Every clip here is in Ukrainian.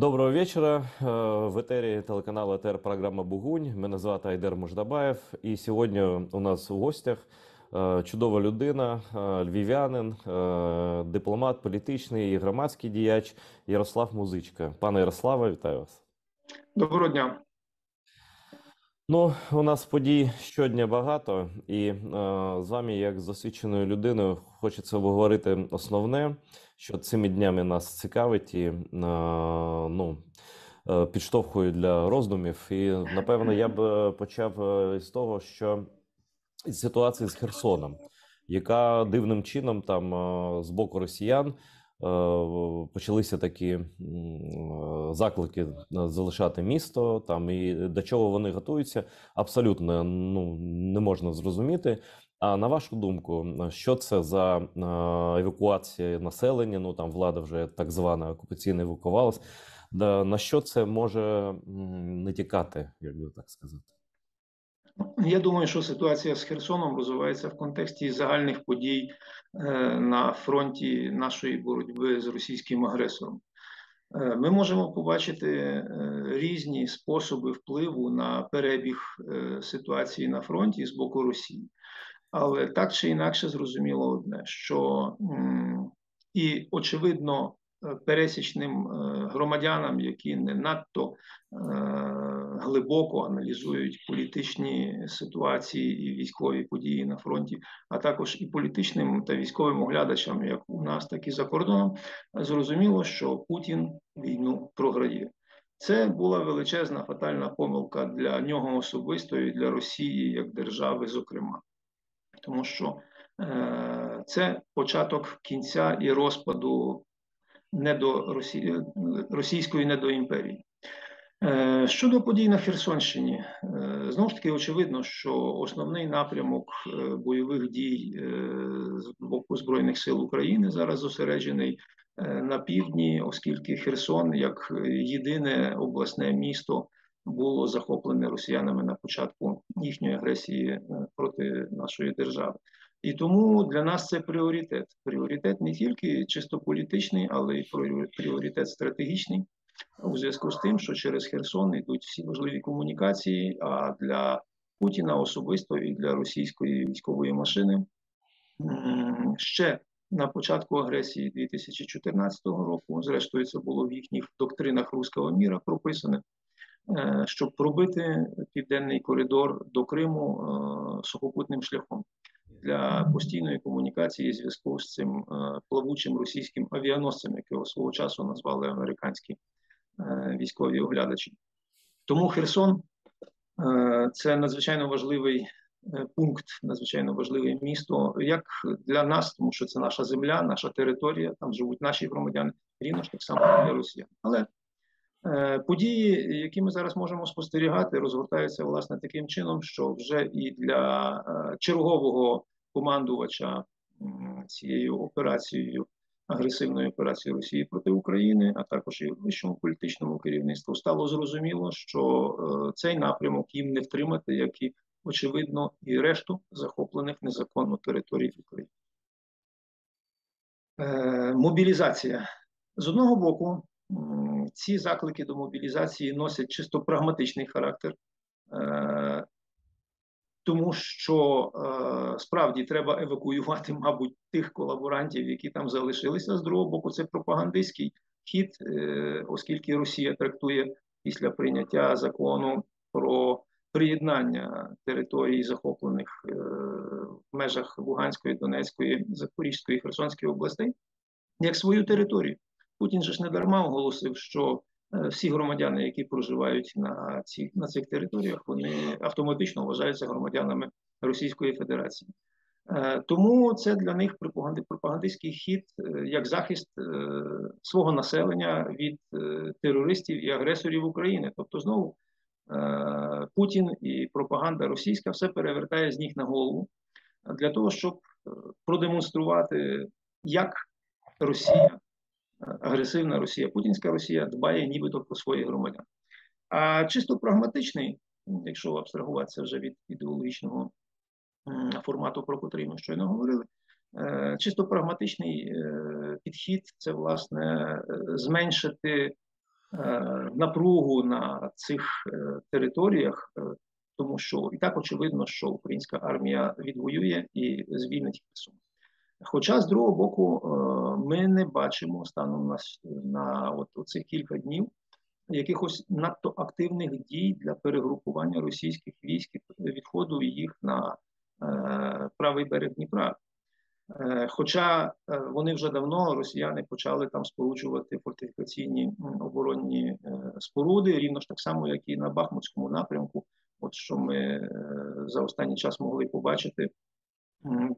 Доброго вечора. В етері телеканалу ЕТР програма «Бугунь». Мене звати Айдер Муждабаєв. І сьогодні у нас у гостях чудова людина, львів'янин, дипломат політичний і громадський діяч Ярослав Музичка. Пане Ярославе, вітаю вас. Доброго дня. Ну, у нас подій щодня багато, і з вами, як з освіченою людиною, хочеться обговорити основне, що цими днями нас цікавить і підштовхує для роздумів. І, напевно, я б почав з того, що ситуація з Херсоном, яка дивним чином там з боку росіян почалися такі заклики залишати місто, там і до чого вони готуються, абсолютно не можна зрозуміти. А на вашу думку, що це за евакуація населення? Ну там влада вже так звана окупаційна евакувалась. На що це може не тікати, як би так сказати? Я думаю, що ситуація з Херсоном розвивається в контексті загальних подій на фронті нашої боротьби з російським агресором. Ми можемо побачити різні способи впливу на перебіг ситуації на фронті з боку Росії. Але так чи інакше зрозуміло одне, що і очевидно пересічним громадянам, які не надто глибоко аналізують політичні ситуації і військові події на фронті, а також і політичним та військовим оглядачам, як у нас, так і за кордоном, зрозуміло, що Путін війну програє. Це була величезна фатальна помилка для нього особисто і для Росії як держави, зокрема. Тому що це початок кінця і розпаду російської недоімперії. Щодо подій на Херсонщині, знову ж таки очевидно, що основний напрямок бойових дій з боку Збройних сил України зараз зосереджений на півдні, оскільки Херсон, як єдине обласне місто, було захоплене росіянами на початку їхньої агресії проти нашої держави. І тому для нас це пріоритет. Пріоритет не тільки чисто політичний, але й пріоритет стратегічний. У зв'язку з тим, що через Херсон йдуть всі важливі комунікації, а для Путіна особисто і для російської військової машини ще на початку агресії 2014 року, зрештою це було в їхніх доктринах руського міра прописане, щоб пробити південний коридор до Криму сухопутним шляхом для постійної комунікації і зв'язку з цим плавучим російським авіаносцем, якого свого часу назвали американські військові оглядачі. Тому Херсон – це надзвичайно важливий пункт, надзвичайно важливе місто, як для нас, тому що це наша земля, наша територія, там живуть наші громадяни, рівно ж так само для росіян. Але події, які ми зараз можемо спостерігати, розгортаються, власне, таким чином, що вже і для чергового командувача цією операцією, агресивної операції Росії проти України, а також і вищому політичному керівництву, стало зрозуміло, що цей напрямок їм не втримати, як і, очевидно, і решту захоплених незаконно територій України. Мобілізація. З одного боку, ці заклики до мобілізації носять чисто прагматичний характер, тому що справді треба евакуювати, мабуть, тих колаборантів, які там залишилися. З другого боку, це пропагандистський хід, оскільки Росія трактує після прийняття закону про приєднання територій, захоплених в межах Луганської, Донецької, Запорізької, Херсонської областей, як свою територію. Путін же ж не дарма оголосив, що всі громадяни, які проживають на цих територіях, вони автоматично вважаються громадянами Російської Федерації. Тому це для них пропагандистський хід як захист свого населення від терористів і агресорів України. Тобто знову Путін і пропаганда російська все перевертає з ніг на голову для того, щоб продемонструвати, як Росія, агресивна Росія, путінська Росія дбає нібито про своїх громадян. А чисто прагматичний, якщо абстрагуватися вже від ідеологічного формату, про котрий ми щойно говорили, чисто прагматичний підхід – це, власне, зменшити напругу на цих територіях, тому що і так очевидно, що українська армія відвоює і звільнить Херсон. Хоча, з другого боку, ми не бачимо станом на цих кілька днів якихось надто активних дій для перегрупування російських військ і відходу їх на правий берег Дніпра. Хоча вони вже давно, росіяни, почали там споруджувати фортифікаційні оборонні споруди, рівно ж так само, як і на Бахмутському напрямку, от що ми за останній час могли побачити,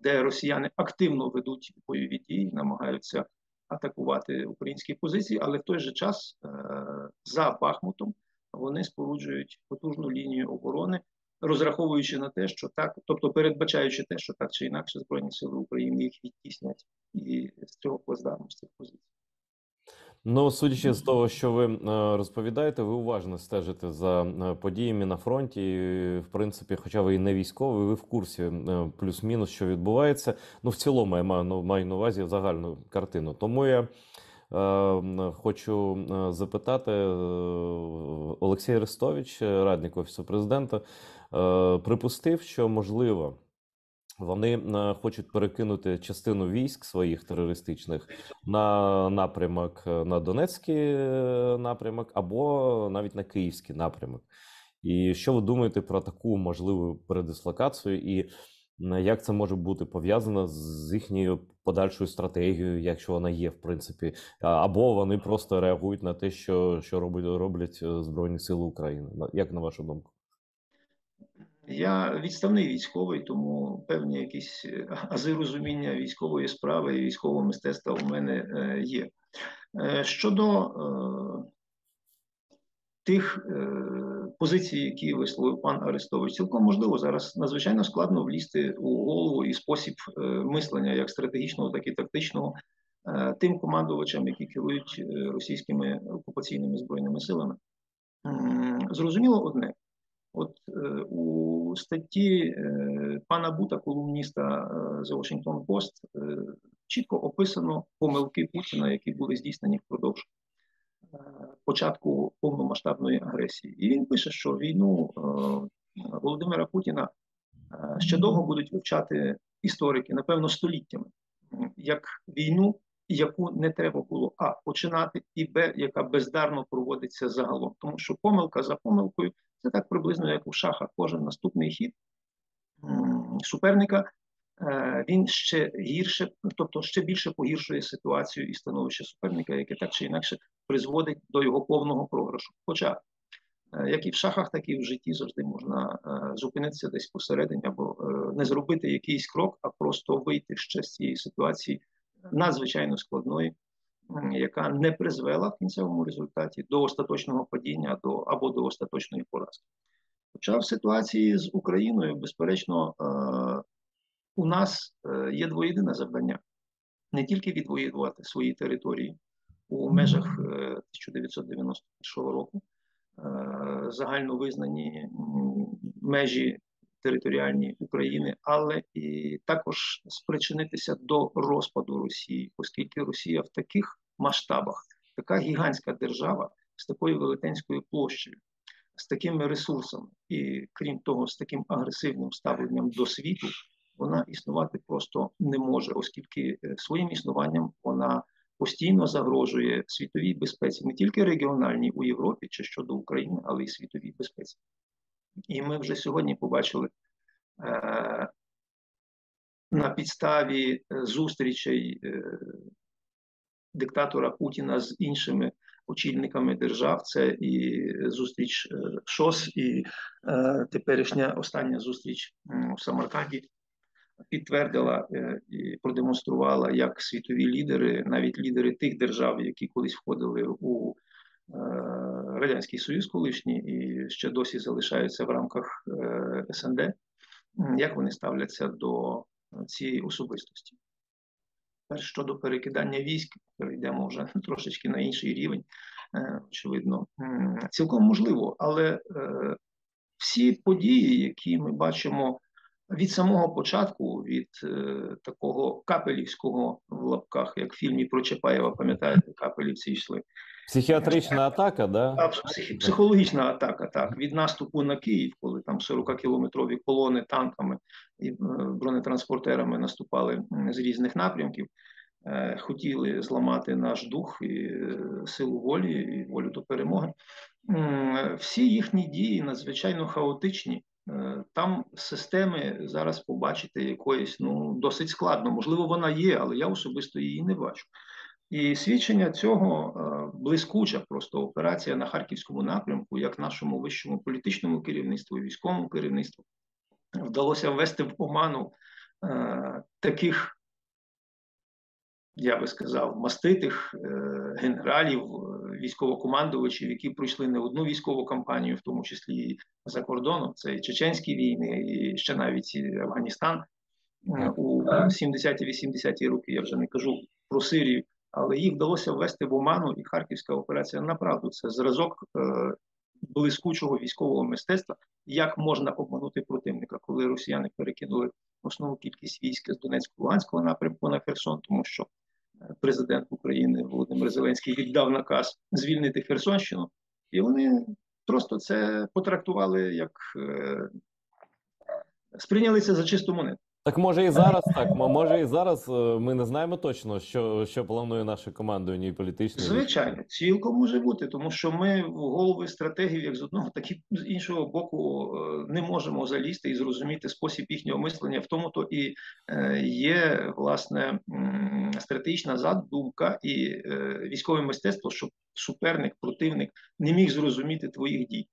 де росіяни активно ведуть бойові дії, намагаються атакувати українські позиції, але в той же час за Бахмутом вони споруджують потужну лінію оборони, розраховуючи на те, що так, тобто передбачаючи те, що так чи інакше Збройні Сили України їх відтіснять і з цього плацдарму, з цих позицій. Ну, судячи з того, що ви розповідаєте, ви уважно стежите за подіями на фронті. І, в принципі, хоча ви і не військовий, ви в курсі плюс-мінус, що відбувається. Ну, в цілому я маю на увазі загальну картину. Тому я хочу запитати, Олексій Арестович, радник Офісу Президента, припустив, що, можливо, вони хочуть перекинути частину військ своїх терористичних на напрямок, на Донецький напрямок або навіть на Київський напрямок. І що ви думаєте про таку можливу передислокацію і як це може бути пов'язано з їхньою подальшою стратегією, якщо вона є, в принципі, або вони просто реагують на те, що роблять Збройні Сили України? Як на вашу думку? Я відставний військовий, тому певні якісь ази розуміння військової справи і військового мистецтва у мене є. Щодо тих позицій, які висловив пан Арестович, цілком можливо, зараз надзвичайно складно влізти у голову і спосіб мислення, як стратегічного, так і тактичного, тим командувачам, які керують російськими окупаційними збройними силами. Зрозуміло одне. От у статті пана Бута, колумніста The Washington Post, чітко описано помилки Путіна, які були здійснені впродовж початку повномасштабної агресії. І він пише, що війну Володимира Путіна ще довго будуть вивчати історики, напевно, століттями, як війну, яку не треба було починати, і яка бездарно проводиться загалом. Тому що помилка за помилкою – це так приблизно, як у шахах. Кожен наступний хід суперника, він ще гірше, тобто ще більше погіршує ситуацію і становище суперника, яке так чи інакше призводить до його повного програшу. Хоча, як і в шахах, так і в житті завжди можна зупинитися десь посередині або не зробити якийсь крок, а просто вийти ще з цієї ситуації надзвичайно складної, яка не призвела в кінцевому результаті до остаточного падіння або до остаточної поразки. Хоча в ситуації з Україною, безперечно, у нас є двоєдине завдання. Не тільки відвоювати свої території у межах 1991 року, загально визнані межі територіальні України, але і також спричинитися до розпаду Росії, оскільки Росія в таких масштабах, така гігантська держава з такою велетенською площею, з такими ресурсами і, крім того, з таким агресивним ставленням до світу, вона існувати просто не може, оскільки своїм існуванням вона постійно загрожує світовій безпеці, не тільки регіональній у Європі чи щодо України, але й світовій безпеці. І ми вже сьогодні побачили на підставі зустрічей диктатора Путіна з іншими очільниками держав, це і зустріч ШОС, і теперішня остання зустріч в Самарканді, підтвердила і продемонструвала, як світові лідери, навіть лідери тих держав, які колись входили у Радянський Союз колишній і ще досі залишаються в рамках СНД, як вони ставляться до цієї особистості. Щодо перекидання військ, перейдемо вже трошечки на інший рівень, очевидно, цілком можливо, але всі події, які ми бачимо від самого початку, від такого капелівського в лапках, як в фільмі про Чапаєва, пам'ятаєте, капелівці йшли, Психіатрична атака, да? Психологічна атака, так, від наступу на Київ, коли там 40-кілометрові колони танками і бронетранспортерами наступали з різних напрямків, хотіли зламати наш дух і силу волі, і волю до перемоги. Всі їхні дії надзвичайно хаотичні. Там системи зараз побачити якоїсь, досить складно. Можливо, вона є, але я особисто її не бачу. І свідчення цього блискуча просто операція на Харківському напрямку, як нашому вищому політичному керівництву і військовому керівництву вдалося ввести в оману таких, я би сказав, маститих генералів, військовокомандувачів, які пройшли не одну військову кампанію, в тому числі і за кордоном. Це і чеченські війни, і ще навіть і Афганістан у 70-80-ті роки, я вже не кажу про Сирію, але їх вдалося ввести в оману, і Харківська операція направду це зразок блискучого військового мистецтва, як можна обманути противника, коли росіяни перекинули основну кількість військ з Донецько-Луганського напрямку на Херсон, тому що президент України Володимир Зеленський віддав наказ звільнити Херсонщину, і вони просто це потрактували як сприйняли це за чисту монету. Так може і зараз так, може і зараз ми не знаємо точно, що планує наше командування і політичне. Звичайно, цілком може бути, тому що ми в голови стратегів як з одного, так і з іншого боку не можемо залізти і зрозуміти спосіб їхнього мислення. В тому то і є, власне, стратегічна задумка і військове мистецтво, щоб суперник, противник не міг зрозуміти твоїх дій.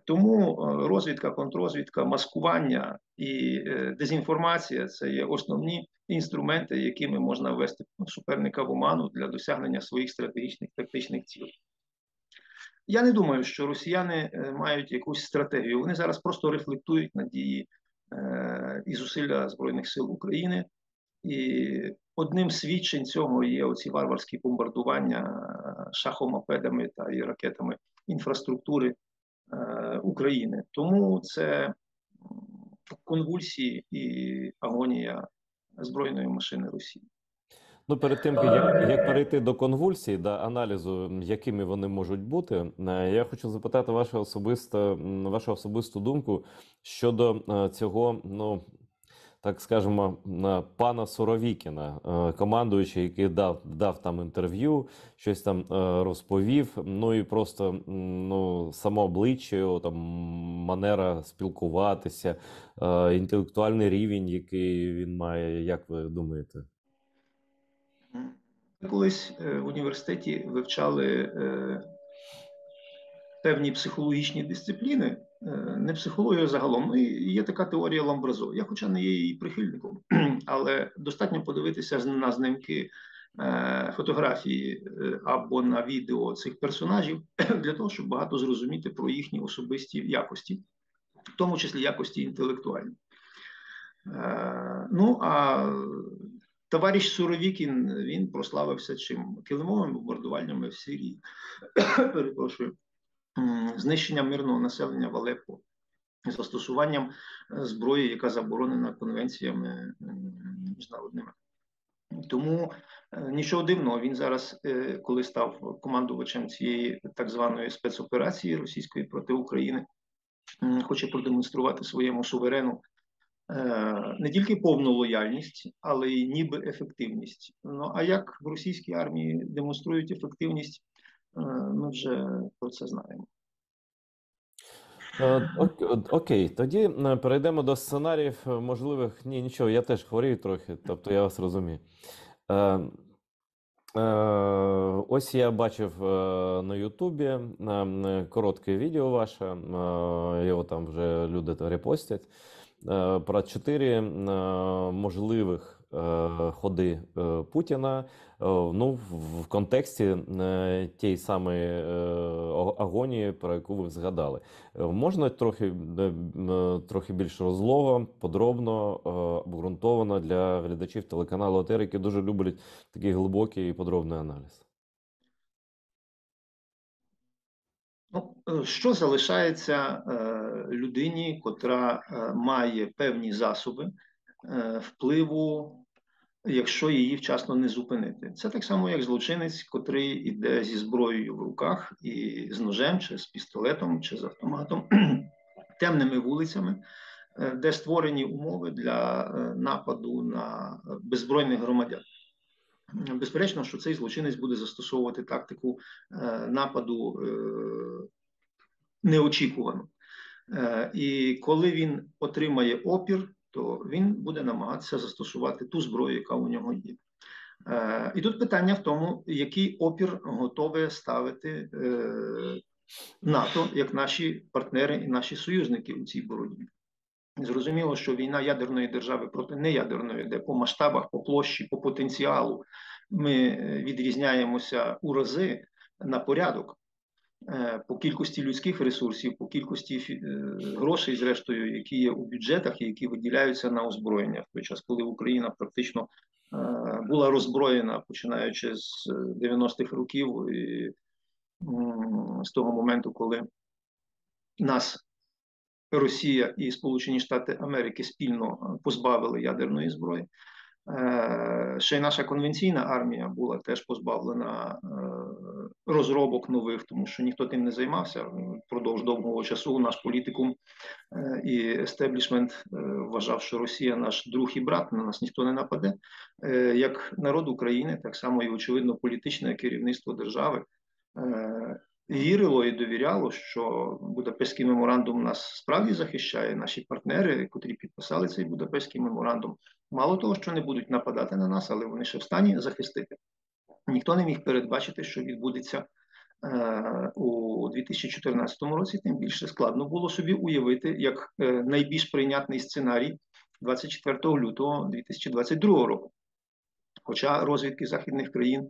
Тому розвідка, контррозвідка, маскування і дезінформація – це є основні інструменти, якими можна ввести суперника в оману для досягнення своїх стратегічних, тактичних цілей. Я не думаю, що росіяни мають якусь стратегію. Вони зараз просто рефлектують на дії і зусилля Збройних сил України. І одним з свідчень цього є оці варварські бомбардування шахомопедами та і ракетами інфраструктури України. Тому це конвульсії і агонія збройної машини Росії. Ну, перед тим, як перейти до конвульсій, до аналізу, якими вони можуть бути, я хочу запитати вашу особисту думку щодо цього, так скажемо, пана Суровікіна, командуючий, який дав там інтерв'ю, щось там розповів, і просто само обличчя його, там, манера спілкуватися, інтелектуальний рівень, який він має, як ви думаєте? Колись в університеті вивчали певні психологічні дисципліни, не психологія загалом. Є така теорія Ламбразо. Я хоча не є її прихильником, але достатньо подивитися на знімки, фотографії або на відео цих персонажів для того, щоб багато зрозуміти про їхні особисті якості, в тому числі якості інтелектуальні. Товариш Суровікін, він прославився чим? Килимовими бомбардуваннями в Сирії, перепрошую, знищенням мирного населення в Алеппо, застосуванням зброї, яка заборонена конвенціями міжнародними. Тому нічого дивного, він зараз, коли став командувачем цієї так званої спецоперації російської проти України, хоче продемонструвати своєму суверену не тільки повну лояльність, але й ніби ефективність. А як в російській армії демонструють ефективність, ми вже про це знаємо. Окей, тоді перейдемо до сценаріїв можливих. Ні, нічого, я теж хворію трохи, тобто я вас розумію. Ось я бачив на Ютубі коротке відео ваше, його там вже люди репостять, про 4 можливих ходи Путіна, в контексті тієї самої агонії, про яку ви згадали. Можна трохи більш розлого, подробно, обґрунтовано для глядачів телеканалу ОТР, які дуже люблять такий глибокий і подробний аналіз? Що залишається людині, котра має певні засоби впливу якщо її вчасно не зупинити. Це так само, як злочинець, котрий іде зі зброєю в руках і з ножем, чи з пістолетом, чи з автоматом, темними вулицями, де створені умови для нападу на беззбройних громадян. Безперечно, що цей злочинець буде застосовувати тактику нападу неочікувано. І коли він отримає опір, то він буде намагатися застосувати ту зброю, яка у нього є. І тут питання в тому, який опір готове ставити НАТО як наші партнери і наші союзники у цій боротьбі. Зрозуміло, що війна ядерної держави проти неядерної, де по масштабах, по площі, по потенціалу ми відрізняємося у рази на порядок. По кількості людських ресурсів, по кількості грошей, зрештою, які є у бюджетах і які виділяються на озброєння в той час, коли Україна практично була роззброєна, починаючи з 90-х років, і з того моменту, коли нас Росія і Сполучені Штати Америки спільно позбавили ядерної зброї. Ще й наша конвенційна армія була теж позбавлена розробок нових, тому що ніхто тим не займався. Впродовж довгого часу наш політикум і естеблішмент вважав, що Росія наш друг і брат, на нас ніхто не нападе. Як народ України, так само і, очевидно, політичне керівництво держави вірило і довіряло, що Будапештський меморандум нас справді захищає, наші партнери, котрі підписали цей Будапештський меморандум, мало того, що не будуть нападати на нас, але вони ще в стані захистити. Ніхто не міг передбачити, що відбудеться у 2014 році, тим більше складно було собі уявити, як найбільш прийнятний сценарій 24 лютого 2022 року. Хоча розвідки західних країн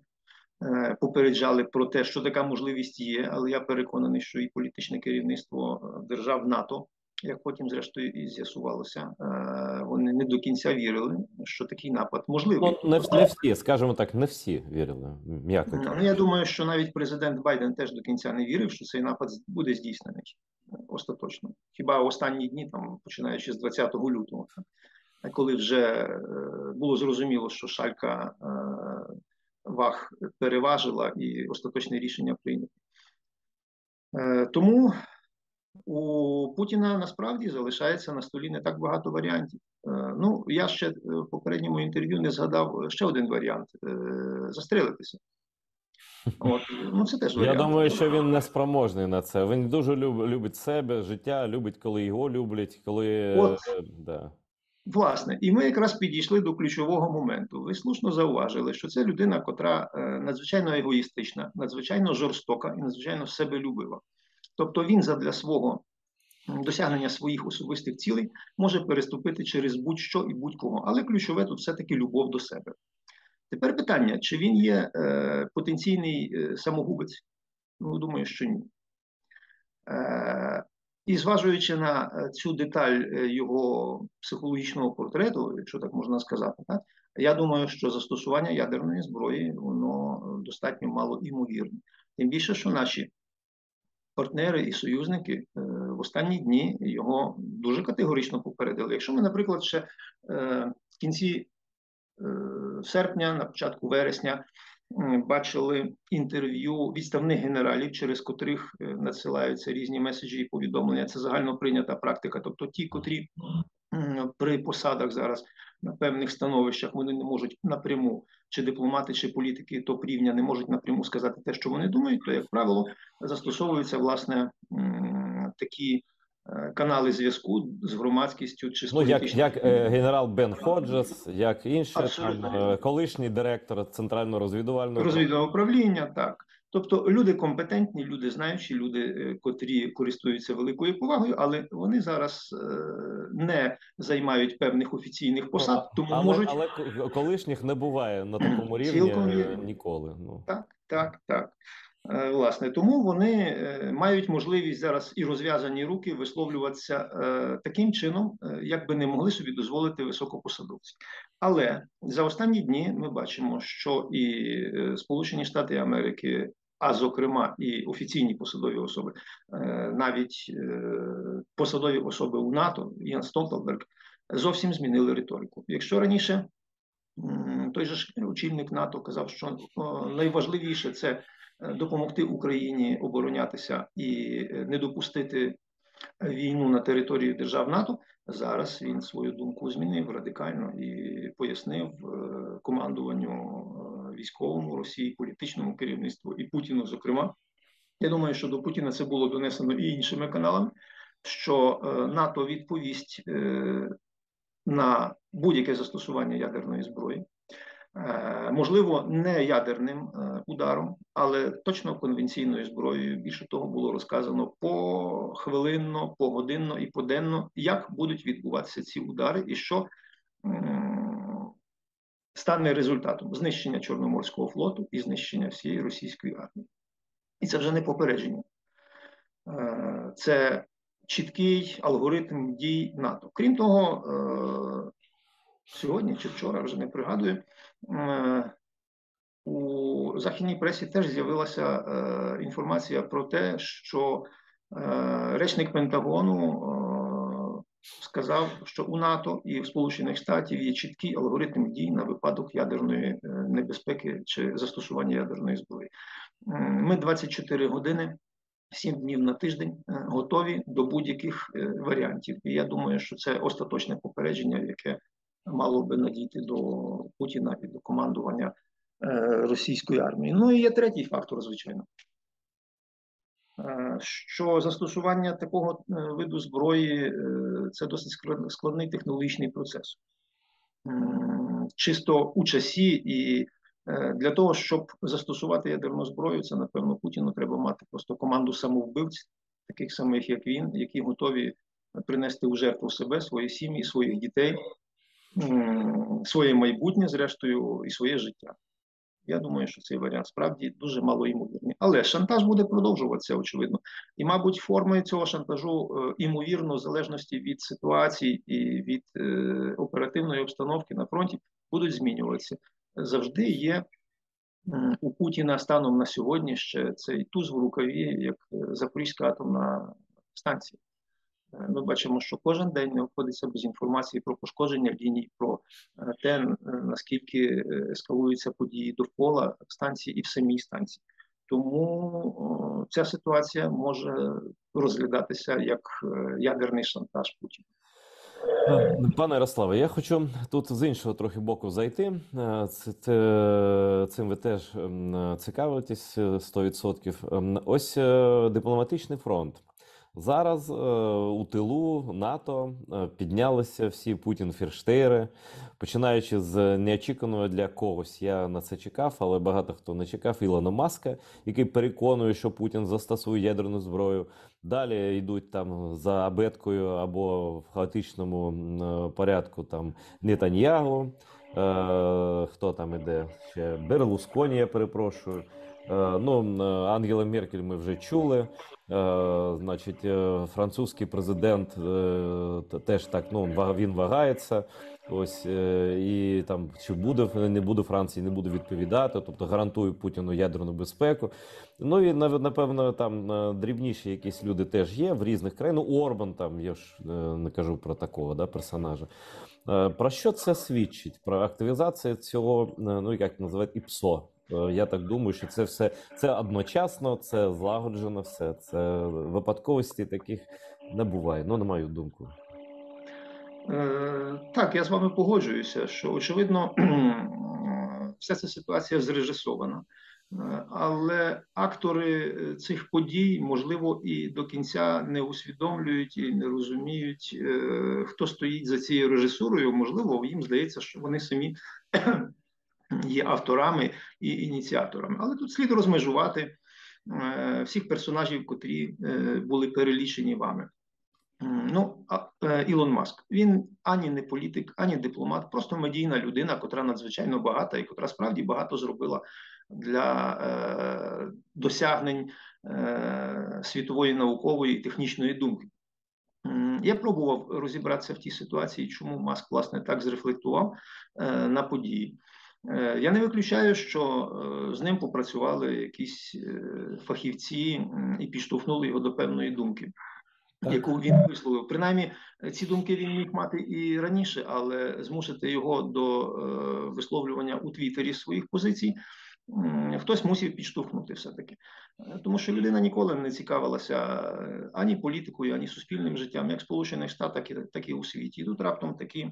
попереджали про те, що така можливість є, але я переконаний, що і політичне керівництво держав НАТО, як потім зрештою і з'ясувалося, вони не до кінця вірили, що такий напад можливий. Ну, не всі, скажімо так, не всі вірили, м'яко кажучи. Я думаю, що навіть президент Байден теж до кінця не вірив, що цей напад буде здійснений остаточно. Хіба в останні дні, там, починаючи з 20 лютого, коли вже було зрозуміло, що шалька ваг переважила і остаточне рішення прийнято. Тому у Путіна насправді залишається на столі не так багато варіантів. Ну, я ще в попередньому інтерв'ю не згадав ще один варіант – застрелитися. От. Ну, це теж варіант. Я думаю, що він не спроможний на це. Він дуже любить себе, життя, любить, коли його люблять, коли... От. Да. Власне, і ми якраз підійшли до ключового моменту. Ви слушно зауважили, що це людина, котра надзвичайно егоїстична, надзвичайно жорстока і надзвичайно себелюбива. Тобто він задля свого досягнення своїх особистих цілей може переступити через будь-що і будь-кого. Але ключове тут все-таки любов до себе. Тепер питання, чи він є потенційний самогубець? Ну, думаю, що ні. І зважуючи на цю деталь його психологічного портрету, якщо так можна сказати, так, я думаю, що застосування ядерної зброї, воно достатньо мало імовірне. Тим більше, що наші партнери і союзники в останні дні його дуже категорично попередили. Якщо ми, наприклад, ще в кінці серпня, на початку вересня, бачили інтерв'ю відставних генералів, через котрих надсилаються різні меседжі і повідомлення. Це загально прийнята практика. Тобто ті, котрі при посадах зараз на певних становищах, вони не можуть напряму, чи дипломати, чи політики топ-рівня не можуть напряму сказати те, що вони думають, то, як правило, застосовуються, власне, такі канали зв'язку з громадськістю чи з як генерал Бен Ходжес, як інші, там, колишній директор Центрального розвідувального управління, так. Тобто люди компетентні, люди знаючі, люди, котрі користуються великою повагою, але вони зараз не займають певних офіційних посад, тому можуть... Але колишніх не буває на такому рівні ніколи. Ну. Так. Власне, тому вони мають можливість зараз і розв'язані руки висловлюватися таким чином, як би не могли собі дозволити високопосадовці. Але за останні дні ми бачимо, що і Сполучені Штати Америки, а зокрема і офіційні посадові особи, навіть посадові особи у НАТО, Ян Столтенберг, зовсім змінили риторику. Якщо раніше Той же ж очільник НАТО казав, що найважливіше – це допомогти Україні оборонятися і не допустити війну на території держав НАТО. Зараз він свою думку змінив радикально і пояснив командуванню військовому Росії, політичному керівництву і Путіну, зокрема. Я думаю, що до Путіна це було донесено і іншими каналами, що НАТО відповість на будь-яке застосування ядерної зброї. Можливо, не ядерним ударом, але точно конвенційною зброєю. Більше того, було розказано похвилинно, погодинно і поденно, як будуть відбуватися ці удари і що стане результатом знищення Чорноморського флоту і знищення всієї російської армії. І це вже не попередження. Це чіткий алгоритм дій НАТО. Крім того, сьогодні чи вчора, вже не пригадую, у західній пресі теж з'явилася інформація про те, що речник Пентагону сказав, що у НАТО і в Сполучених Штатів є чіткий алгоритм дій на випадок ядерної небезпеки чи застосування ядерної зброї. Ми 24 години, 7 днів на тиждень готові до будь-яких варіантів. І я думаю, що це остаточне попередження, яке мало би надійти до Путіна і до командування російської армії. Ну і є третій фактор, звичайно, що застосування такого виду зброї – це досить складний технологічний процес. Чисто у часі, і для того, щоб застосувати ядерну зброю, це, напевно, Путіну треба мати просто команду самовбивців, таких самих, як він, які готові принести у жертву себе, свої сім'ї, своїх дітей, своє майбутнє, зрештою, і своє життя. Я думаю, що цей варіант справді дуже малоймовірний. Але шантаж буде продовжуватися, очевидно. І, мабуть, форми цього шантажу, імовірно, в залежності від ситуації і від оперативної обстановки на фронті, будуть змінюватися. Завжди є у Путіна станом на сьогодні ще цей туз в рукаві, як Запорізька атомна станція. Ми бачимо, що кожен день не обходиться без інформації про пошкодження ліній, про те, наскільки ескалуються події довкола станції і в самій станції. Тому ця ситуація може розглядатися як ядерний шантаж Путіна. Пане Ярославе, я хочу тут з іншого трохи боку зайти. Цим ви теж цікавитесь 100%. Ось дипломатичний фронт. Зараз у тилу НАТО піднялися всі Путін-фірштейри, починаючи з неочікуваного для когось, я на це чекав, але багато хто не чекав, Ілона Маска, який переконує, що Путін застосує ядерну зброю. Далі йдуть там за абеткою або в хаотичному порядку там Нетаньягу, хто там іде ще, Берлусконі, я перепрошую. Ангела Меркель ми вже чули. Значить, французький президент теж так, він вагається. Ось і там чи буде, не буде Франції, не буде відповідати, тобто гарантує Путіну ядерну безпеку. Ну і напевно там дрібніші якісь люди теж є в різних країнах. Орбан там, я ж не кажу про такого персонажа. Про що це свідчить? Про активізацію цього, як називають, ІПСО. Я так думаю, що це все це одночасно, це злагоджено все. Це випадковості таких не буває, на мою думку. Так, я з вами погоджуюся, що, очевидно, вся ця ситуація зрежисована. Але актори цих подій, можливо, і до кінця не усвідомлюють і не розуміють, хто стоїть за цією режисурою. Можливо, їм здається, що вони самі є авторами і ініціаторами. Але тут слід розмежувати всіх персонажів, котрі були перелічені вами. Ілон Маск, він ані не політик, ані дипломат, просто медійна людина, котра надзвичайно багата і котра справді багато зробила для досягнень світової наукової і технічної думки. Я пробував розібратися в тій ситуації, чому Маск, власне, так зрефлектував на події. Я не виключаю, що з ним попрацювали якісь фахівці і підштовхнули його до певної думки. яку він висловив. Принаймні, ці думки він міг мати і раніше, але змусити його до висловлювання у Твіттері своїх позицій хтось мусив підштовхнути все-таки. Тому що людина ніколи не цікавилася ані політикою, ані суспільним життям, як в Сполучених Штатах, так і у світі. І тут раптом такі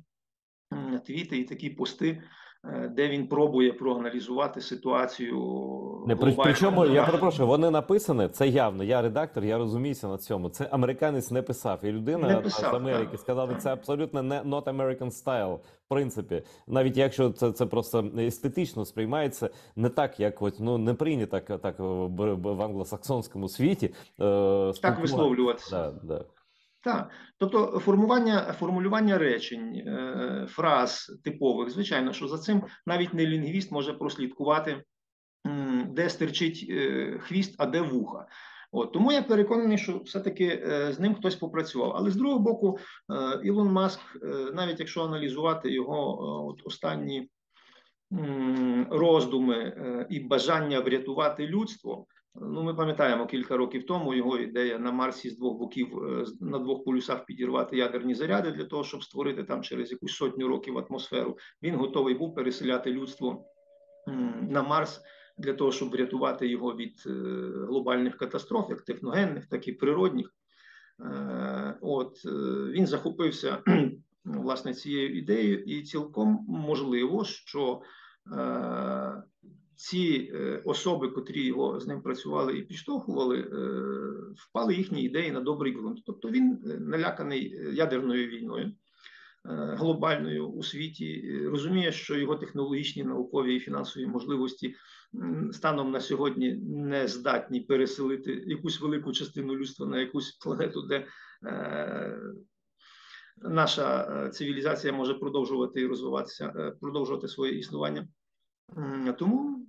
твіти і такі пости, де він пробує проаналізувати ситуацію глобально. Причому, я перепрошую, вони написані, це явно, я редактор, я розуміюся на цьому. Це американець не писав. І людина з Америки сказала, це абсолютно не not American style, в принципі. Навіть якщо це просто естетично сприймається не так, як ось, ну, не прийнято так в англосаксонському світі. Так висловлюватися. Да. Так, тобто формулювання речень, фраз типових, звичайно, що за цим навіть не лінгвіст може прослідкувати, де стирчить хвіст, а де вуха. Тому я переконаний, що все-таки з ним хтось попрацював. Але з другого боку, Ілон Маск, навіть якщо аналізувати його останні роздуми і бажання врятувати людство, ну, ми пам'ятаємо, кілька років тому його ідея на Марсі з двох боків, на двох полюсах підірвати ядерні заряди для того, щоб створити там через якусь 100 років атмосферу. Він готовий був переселяти людство на Марс для того, щоб врятувати його від глобальних катастроф, як техногенних, так і природних. Він захопився, власне, цією ідеєю, і цілком можливо, що ці особи, котрі його з ним працювали і підштовхували, впали їхні ідеї на добрий ґрунт. Тобто він наляканий ядерною війною глобальною у світі, розуміє, що його технологічні, наукові і фінансові можливості станом на сьогодні не здатні переселити якусь велику частину людства на якусь планету, де наша цивілізація може продовжувати і розвиватися, продовжувати своє існування. Тому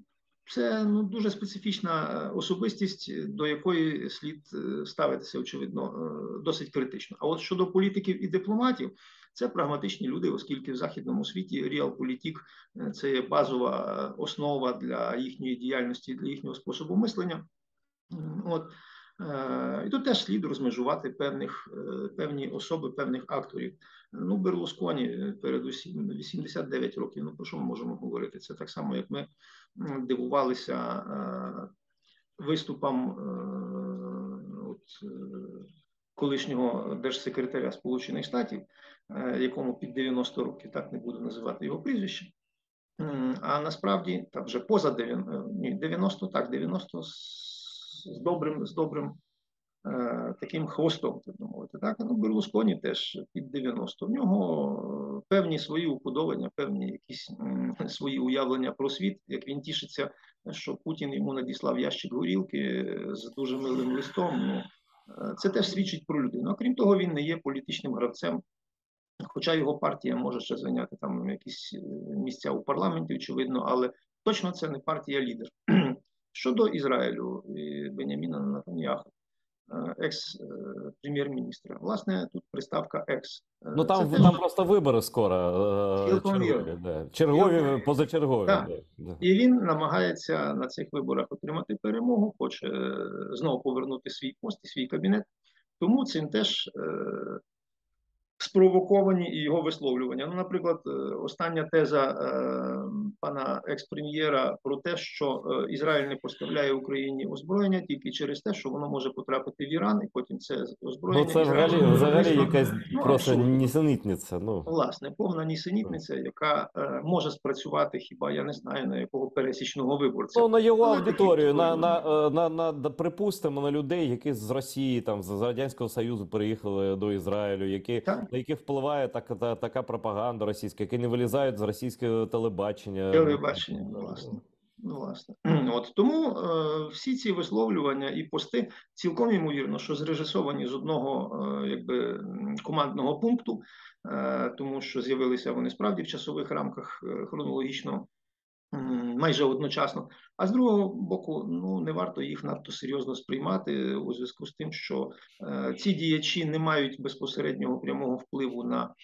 це дуже специфічна особистість, до якої слід ставитися, очевидно, досить критично. А от щодо політиків і дипломатів, це прагматичні люди, оскільки в західному світі реалполітик – це є базова основа для їхньої діяльності, для їхнього способу мислення. І тут теж слід розмежувати певні особи, певних акторів. Ну, Берлусконі, передусім, 89 років, ну про що ми можемо говорити? Це так само, як ми дивувалися виступам колишнього держсекретаря Сполучених Штатів, якому під 90 років, так не буду називати його прізвище, а насправді, так вже поза 90, так, 90 з добрим таким хвостом, так би мовити. Так? Ну, Берлусконі теж під 90. В нього певні свої уподобання, певні якісь свої уявлення про світ, як він тішиться, що Путін йому надіслав ящик горілки з дуже милим листом. Ну, це теж свідчить про людину. А крім того, він не є політичним гравцем, хоча його партія може ще зайняти там якісь місця у парламенті, очевидно, але точно це не партія-лідер. Щодо Ізраїлю і Беняміна Нетаньяху, екс-прем'єр-міністра. Власне, тут приставка екс. Ну там просто вибори скоро. Чергові, позачергові. Так. Да. І він намагається на цих виборах отримати перемогу, хоче знову повернути свій пост і свій кабінет. Тому цим теж спровоковані і його висловлювання. Ну, наприклад, остання теза пана екс-прем'єра про те, що Ізраїль не поставляє Україні озброєння тільки через те, що воно може потрапити в Іран, і потім це озброєння... Ну, це взагалі якась просто нісенітниця. Власне, повна нісенітниця, яка може спрацювати хіба, я не знаю, на якого пересічного виборця. Ну, на його аудиторію, припустимо, на людей, які з Росії, там, з Радянського Союзу переїхали до Ізраїлю, на яких впливає така пропаганда російська, які не вилізають з російського телебачення. Власне. Тому всі ці висловлювання і пости цілком ймовірно, що зрежисовані з одного командного пункту, тому що з'явилися вони справді в часових рамках хронологічно майже одночасно. А з другого боку, не варто їх надто серйозно сприймати у зв'язку з тим, що ці діячі не мають безпосереднього прямого впливу на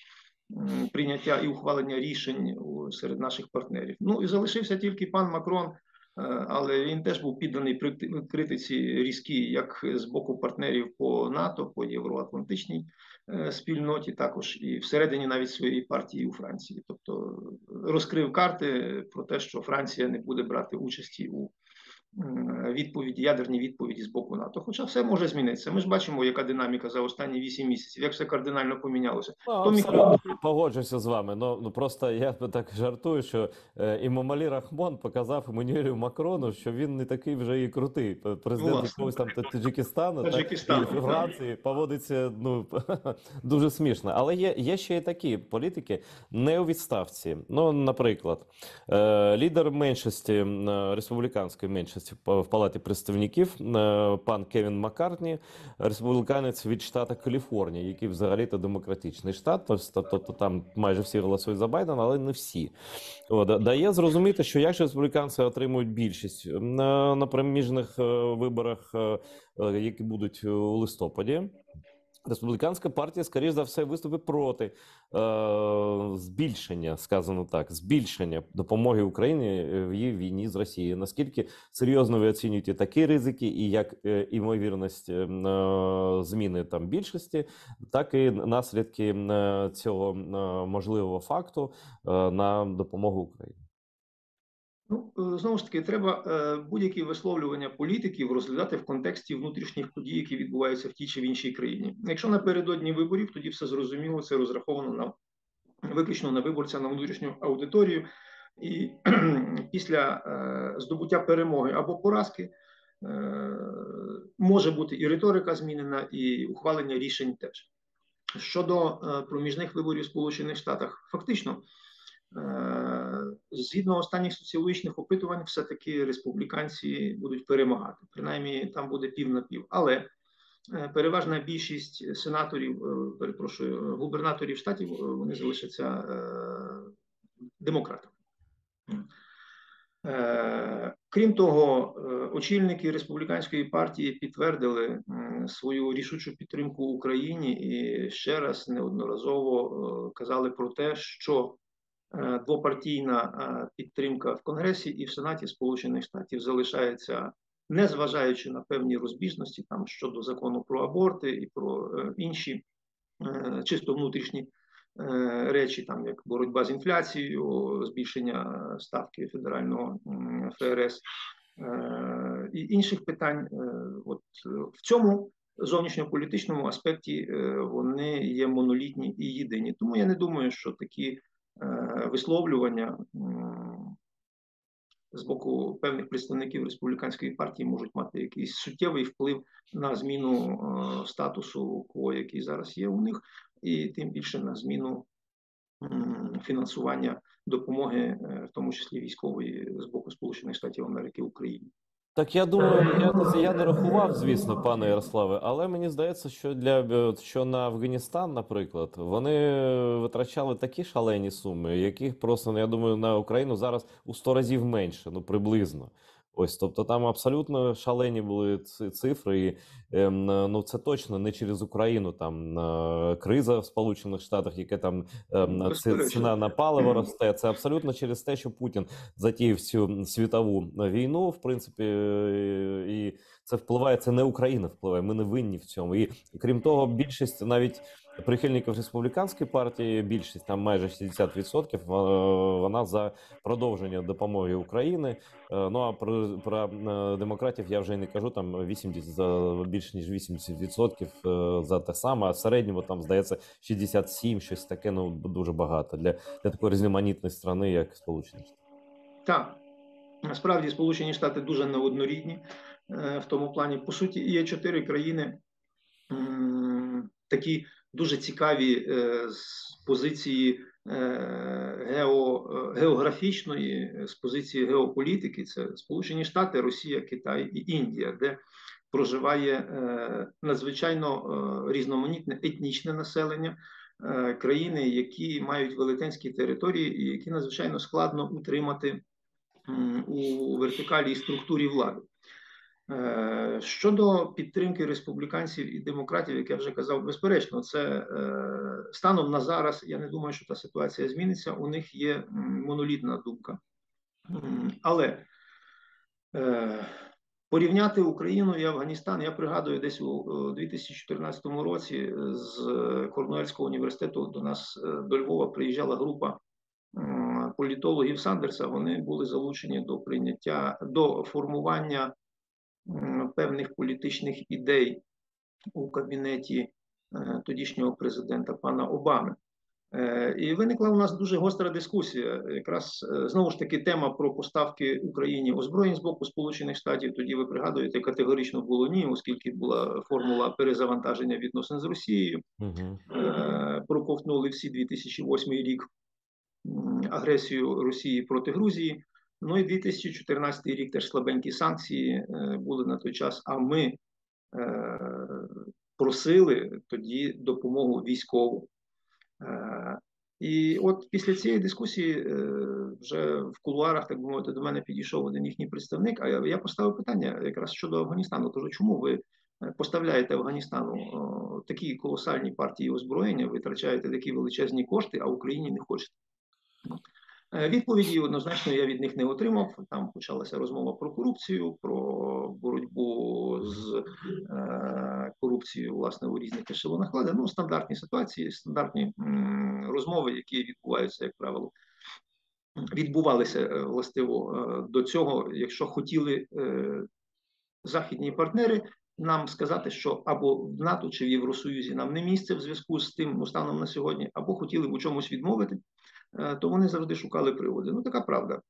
прийняття і ухвалення рішень серед наших партнерів. Ну і залишився тільки пан Макрон, але він теж був підданий критиці різкій як з боку партнерів по НАТО, по євроатлантичній спільноті, також і всередині навіть своєї партії у Франції. Тобто розкрив карти про те, що Франція не буде брати участі у ядерні відповіді з боку НАТО. Хоча все може змінитися. Ми ж бачимо, яка динаміка за останні 8 місяців, як все кардинально помінялося. Ну, Хто міг абсолютно погоджуюся з вами. Ну просто я так жартую, що Емомалі Рахмон показав Еммануелю Макрону, що він не такий вже і крутий. Президент якогось там Таджикистану та і Франції поводиться дуже смішно. Але є ще і такі політики не у відставці. Ну, наприклад, лідер меншості республіканської меншості в Палаті представників пан Кевін Маккартні, республіканець від штату Каліфорнія, який взагалі-то демократичний штат, тобто там майже всі голосують за Байдена, але не всі. Дає зрозуміти, що якщо республіканці отримують більшість на проміжних виборах, які будуть у листопаді, республіканська партія, скоріш за все, виступить проти збільшення, сказано так, збільшення допомоги Україні в її війні з Росією. Наскільки серйозно ви оцінюєте такі ризики, і як імовірність зміни там більшості, так і наслідки цього можливого факту на допомогу Україні? Ну, знову ж таки, треба будь-які висловлювання політиків розглядати в контексті внутрішніх подій, які відбуваються в тій чи в іншій країні. Якщо напередодні виборів, тоді все зрозуміло, це розраховано виключно на виборця, на внутрішню аудиторію. І після здобуття перемоги або поразки може бути і риторика змінена, і ухвалення рішень теж. Щодо проміжних виборів в Сполучених Штатах, фактично, згідно останніх соціологічних опитувань, все-таки республіканці будуть перемагати. Принаймні, там буде пів на пів. Але переважна більшість сенаторів, губернаторів штатів, вони залишаться демократами. Крім того, очільники республіканської партії підтвердили свою рішучу підтримку Україні і ще раз неодноразово казали про те, що двопартійна підтримка в Конгресі і в Сенаті Сполучених Штатів залишається, незважаючи на певні розбіжності там щодо закону про аборти і про інші чисто внутрішні речі, там як боротьба з інфляцією, збільшення ставки федерального ФРС і інших питань. От в цьому зовнішньополітичному аспекті вони є монолітні і єдині. Тому я не думаю, що такі висловлювання з боку певних представників республіканської партії можуть мати якийсь суттєвий вплив на зміну статусу кво, який зараз є у них, і тим більше на зміну фінансування допомоги, в тому числі військової, з боку Сполучених Штатів Америки Україні. Так, я думаю, я не рахував, звісно, пане Ярославе, але мені здається, що на Афганістан, наприклад, вони витрачали такі шалені суми, яких просто, я думаю, на Україну зараз у 100 разів менше, ну приблизно. Ось, тобто там абсолютно шалені були цифри, і ну це точно не через Україну. Там криза в Сполучених Штатах, яке там ціна на паливо росте. Це абсолютно через те, що Путін затіяв цю світову війну, в принципі, і це впливає. Це не Україна впливає. Ми не винні в цьому. І крім того, більшість навіть прихильників республіканської партії, більшість там майже 60%, вона за продовження допомоги Україні. Ну а про демократів я вже не кажу, там 80, більше ніж 80% за те саме, а в середньому там здається 67, щось таке, ну дуже багато для такої різноманітної країни, як Сполучені Штати. Так, насправді Сполучені Штати дуже неоднорідні в тому плані. По суті, є 4 країни такі дуже цікаві з позиції географічної, з позиції геополітики. Це Сполучені Штати, Росія, Китай і Індія, де проживає надзвичайно різноманітне етнічне населення, країни, які мають велетенські території і які надзвичайно складно утримати у вертикалі і структурі влади. Щодо підтримки республіканців і демократів, як я вже казав, безперечно, це станом на зараз, я не думаю, що та ситуація зміниться, у них є монолітна думка. Але Порівняти Україну і Афганістан, я пригадую, десь у 2014 році з Корнуельського університету до нас, до Львова, приїжджала група політологів Сандерса. Вони були залучені до формування певних політичних ідей у кабінеті тодішнього президента пана Обами. І виникла у нас дуже гостра дискусія. Якраз знову ж таки тема про поставки Україні озброєнь з боку Сполучених Штатів. Тоді ви пригадуєте, категорично було ні, оскільки була формула перезавантаження відносин з Росією. Проковтнули всі 2008 рік агресію Росії проти Грузії. Ну і 2014 рік теж слабенькі санкції були на той час. А ми просили тоді допомогу військову. І от після цієї дискусії вже в кулуарах, так би мовити, до мене підійшов один їхній представник, а я поставив питання якраз щодо Афганістану. Кажу, чому ви поставляєте Афганістану такі колосальні партії озброєння, витрачаєте такі величезні кошти, а Україні не хочете? Відповіді однозначно я від них не отримав. Там почалася розмова про корупцію, про боротьбу з корупцією, власне, у різних ешелонах влади. Ну, стандартні ситуації, стандартні розмови, які відбуваються, як правило, відбувалися властиво до цього, якщо хотіли західні партнери нам сказати, що або в НАТО чи в Євросоюзі нам не місце в зв'язку з тим станом на сьогодні, або хотіли в чомусь відмовити, то вони завжди шукали приводи. Ну, така правда.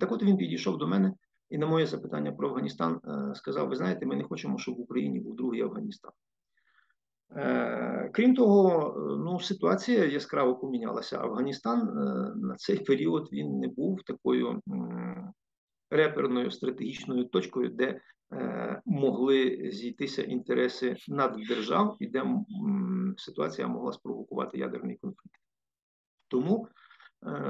Так от він підійшов до мене і на моє запитання про Афганістан сказав, ви знаєте, ми не хочемо, щоб в Україні був другий Афганістан. Крім того, ну, ситуація яскраво помінялася. Афганістан на цей період він не був такою реперною стратегічною точкою, де могли зійтися інтереси наддержав і де ситуація могла спровокувати ядерний конфлікт. Тому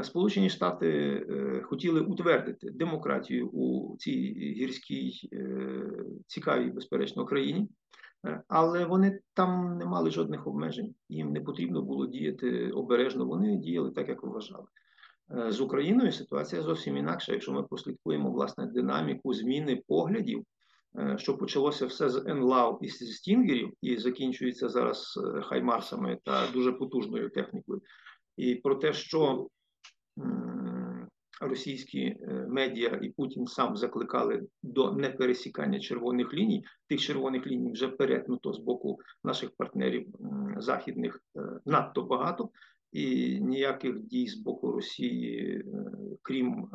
Сполучені Штати хотіли утвердити демократію у цій гірській, цікавій, безперечно, країні, але вони там не мали жодних обмежень, їм не потрібно було діяти обережно, вони діяли так, як вважали. З Україною ситуація зовсім інакша, якщо ми прослідкуємо, власне, динаміку зміни поглядів, що почалося все з НЛАВ і з Стінгерів і закінчується зараз Хаймарсами та дуже потужною технікою. І про те, що російські медіа і Путін сам закликали до непересікання червоних ліній, тих червоних ліній вже перетнуто з боку наших партнерів західних надто багато, і ніяких дій з боку Росії, крім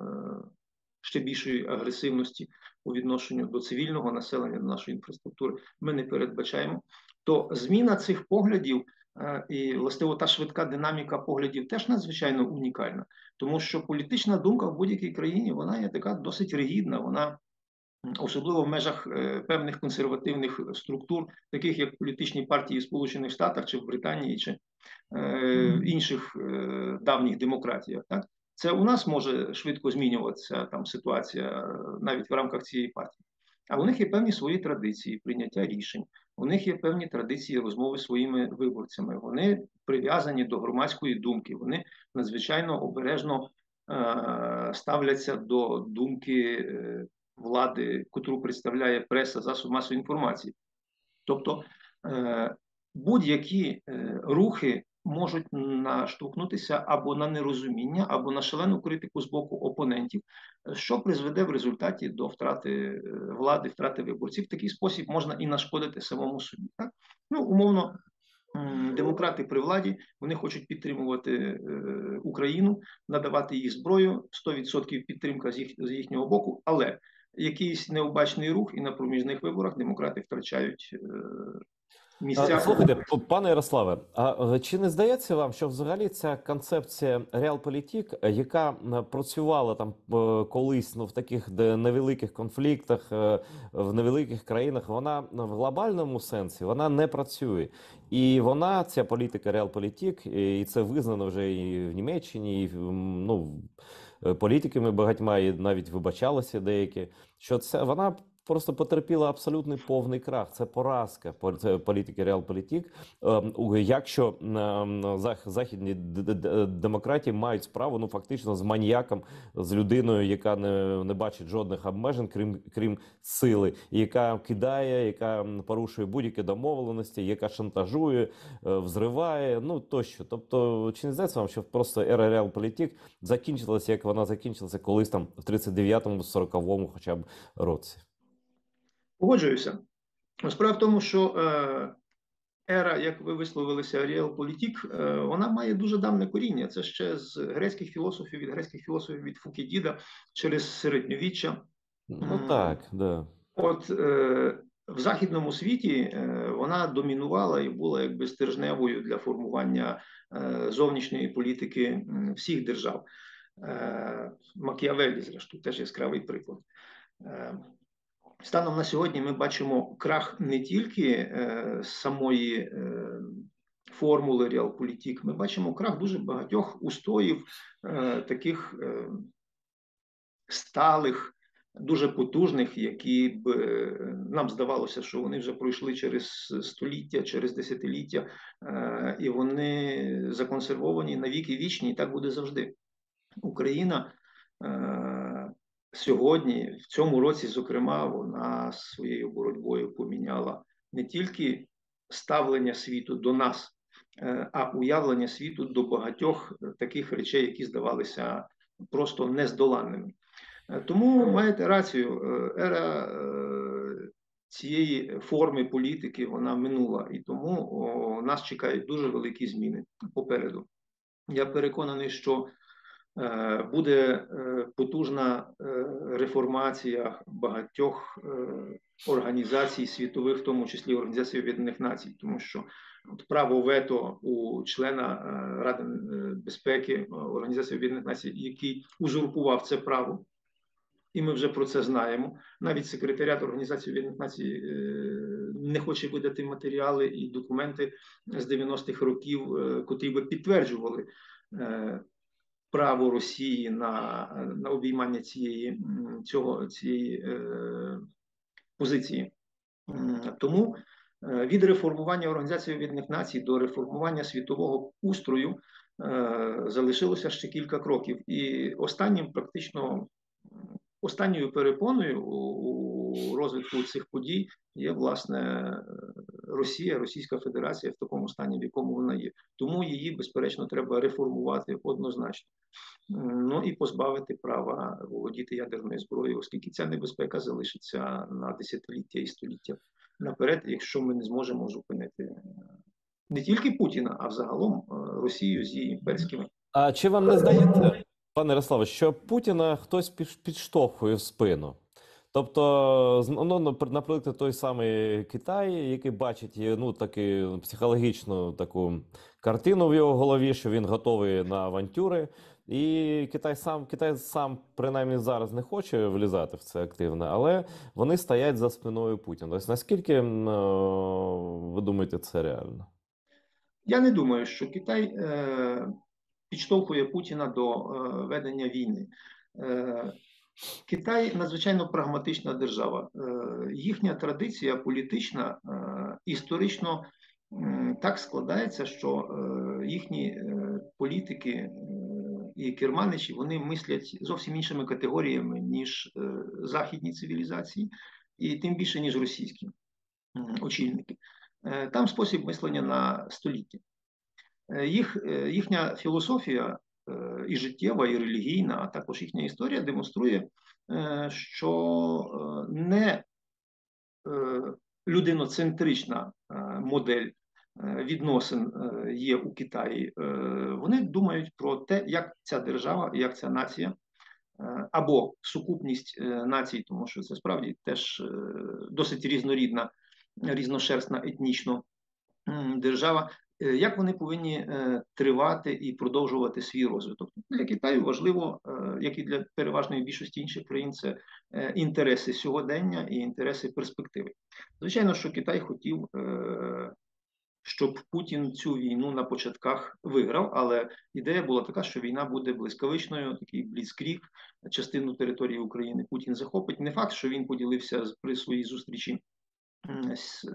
ще більшої агресивності у відношенню до цивільного населення, до нашої інфраструктури, ми не передбачаємо. То зміна цих поглядів і, власне, та швидка динаміка поглядів теж надзвичайно унікальна, тому що політична думка в будь-якій країні, вона є така досить ригідна, вона особливо в межах певних консервативних структур, таких як політичні партії в Сполучених Штатах чи в Британії, чи інших давніх демократіях. Так? Це у нас може швидко змінюватися там ситуація навіть в рамках цієї партії. А у них є певні свої традиції прийняття рішень, у них є певні традиції розмови зі своїми виборцями, вони прив'язані до громадської думки, вони надзвичайно обережно ставляться до думки влади, котру представляє преса, засоб масової інформації. Тобто будь-які рухи можуть наштовхнутися або на нерозуміння, або на шалену критику з боку опонентів, що призведе в результаті до втрати влади, втрати виборців. В такий спосіб можна і нашкодити самому собі. Так? Ну, умовно, демократи при владі, вони хочуть підтримувати Україну, надавати їй зброю, 100% підтримка з їхнього боку, але якийсь необачний рух і на проміжних виборах демократи втрачають місця. Слухайте, пане Ярославе, а чи не здається вам, що взагалі ця концепція реалполітік, яка працювала там колись в таких невеликих конфліктах, в невеликих країнах, вона в глобальному сенсі вона не працює. І вона, ця політика реалполітік, і це визнано вже і в Німеччині, і політиками багатьма, і навіть вибачалися деякі, що це вона просто потерпіла абсолютний повний крах. Це поразка політики реалполітік. Якщо західні демократії мають справу, ну фактично з маніяком, з людиною, яка не бачить жодних обмежень, крім сили, яка кидає, яка порушує будь-які домовленості, яка шантажує, взриває, ну тощо. Тобто, чи не здається вам, що просто ера реалполітік закінчилася, як вона закінчилася колись там в 39-му, 40-му хоча б році? Погоджуюся. Справа в тому, що ера, як ви висловилися, реалполітік, вона має дуже давне коріння. Це ще з грецьких філософів, від грецьких філософів, від Фукідіда через середньовіччя. Ну так, да. От в західному світі вона домінувала і була якби стержневою для формування зовнішньої політики всіх держав. Макіавеллі, зрештою, теж яскравий приклад. Станом на сьогодні ми бачимо крах не тільки самої формули реалполітік, ми бачимо крах дуже багатьох устоїв, таких сталих, дуже потужних, які б нам здавалося, що вони вже пройшли через століття, через десятиліття, і вони законсервовані навіки вічні, і так буде завжди. Україна сьогодні, в цьому році, зокрема, вона своєю боротьбою поміняла не тільки ставлення світу до нас, а уявлення світу до багатьох таких речей, які здавалися просто нездоланними. Тому маєте рацію, ера цієї форми політики, вона минула, і тому нас чекають дуже великі зміни попереду. Я переконаний, що буде потужна реформація багатьох організацій світових, в тому числі Організації Об'єднаних Націй, тому що право вето у члена Ради безпеки Організації Об'єднаних Націй, який узурпував це право, і ми вже про це знаємо. Навіть секретаріат Організації Об'єднаних Націй не хоче видати матеріали і документи з 90-х років, котрі би підтверджували право Росії на обіймання цієї позиції. Тому від реформування Організації Об'єднаних Націй до реформування світового устрою залишилося ще кілька кроків. І останньою перепоною у розвитку цих подій є, власне, Росія, Російська Федерація в такому стані, в якому вона є. Тому її, безперечно, треба реформувати однозначно. Ну і позбавити права володіти ядерною зброєю, оскільки ця небезпека залишиться на десятиліття і століття наперед, якщо ми не зможемо зупинити не тільки Путіна, а взагалом Росію з її імперськими. А чи вам не здається, пане Ярославе, що Путіна хтось підштовхує в спину? Тобто, ну, наприклад, той самий Китай, який бачить таку психологічну таку картину в його голові, що він готовий на авантюри, і Китай сам принаймні зараз не хоче влізати в це активно, але вони стоять за спиною Путіна. Ось наскільки ви думаєте, це реально? Я не думаю, що Китай підштовхує Путіна до ведення війни. Китай надзвичайно прагматична держава. Їхня традиція політична історично так складається, що їхні політики і керманичі, вони мислять зовсім іншими категоріями, ніж західні цивілізації, і тим більше, ніж російські очільники. Там спосіб мислення на століття. Їхня філософія і життєва, і релігійна, а також їхня історія демонструє, що не людиноцентрична модель відносин є у Китаї. Вони думають про те, як ця держава, як ця нація, або сукупність націй, тому що це справді теж досить різнорідна, різношерстна етнічно держава, як вони повинні тривати і продовжувати свій розвиток. Для Китаю важливо, як і для переважної більшості інших країн, це інтереси сьогодення і інтереси перспективи. Звичайно, що Китай хотів щоб Путін цю війну на початках виграв, але ідея була така, що війна буде блискавичною, такий бліцкріг, частину території України Путін захопить. Не факт, що він поділився при своїй зустрічі з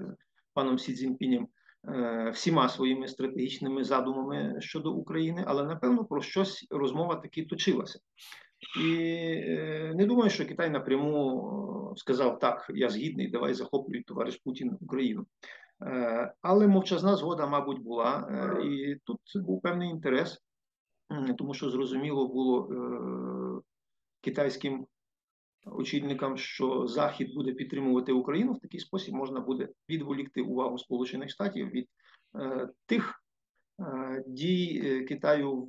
паном Сі Цзіньпінем всіма своїми стратегічними задумами щодо України, але напевно про щось розмова таки точилася. І не думаю, що Китай напряму сказав: так, я згідний, давай захоплюй, товариш Путін, Україну. Але мовчазна згода, мабуть, була. І тут був певний інтерес, тому що зрозуміло було китайським очільникам, що Захід буде підтримувати Україну. В такий спосіб можна буде відволікти увагу Сполучених Штатів від тих дій Китаю